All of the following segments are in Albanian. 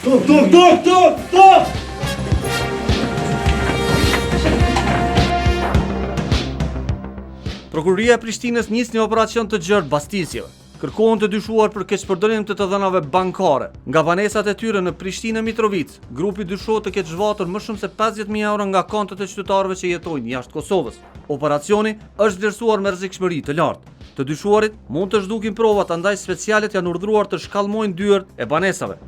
Tok! Prokuroria e Prishtinës nis një operacion të gjerë bastisjeve. Kërkohen të dyshuar për keqpërdorim të dhënave bankare. Nga banesat e tyre në Prishtinë e Mitrovic, grupi dyshohet të ketë zhvatur më shumë se 50.000 euro nga kontot e qytetarëve që jetojnë jashtë Kosovës. Operacioni është vlerësuar me rrezikshmëri të lartë. Të dyshuarit mund të zhdukin provat, andaj specialet janë urdhëruar të shkallmojnë dyert e banesave.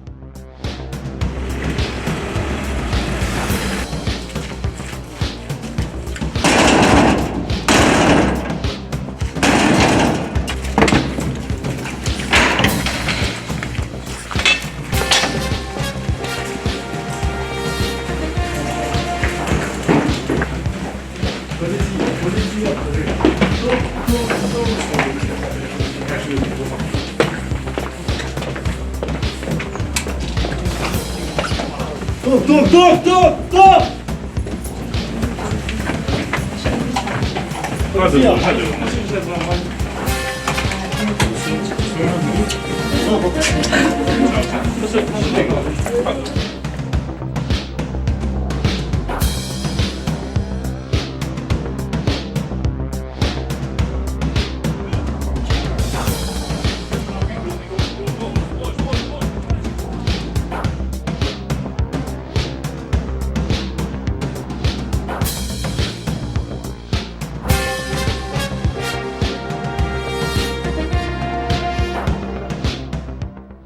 Tok!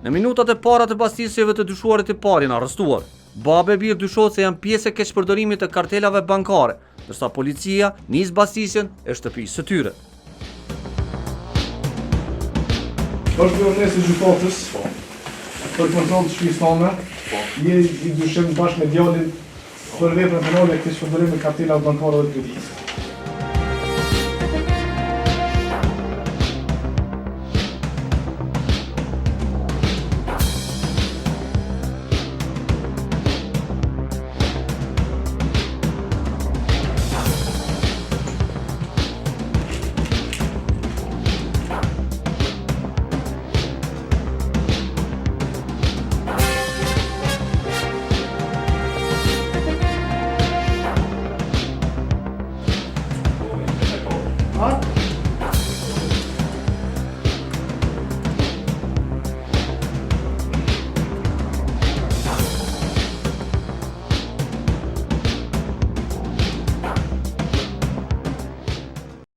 Në minutat e para të bastisjeve të dyshuarit i pari janë arrestuar. Babë e birë dyshohet se janë pjesë e keqpërdorimit të kartelave bankare, ndërsa policia nis bastisjen e shtëpisë së tyre. Është vërtetë gjykatës për kontroll të shtëpisë tonë. Je i dyshim bashkë me djalin për veprën penale e keqpërdorimit të kartelave bankare të Prishtinës.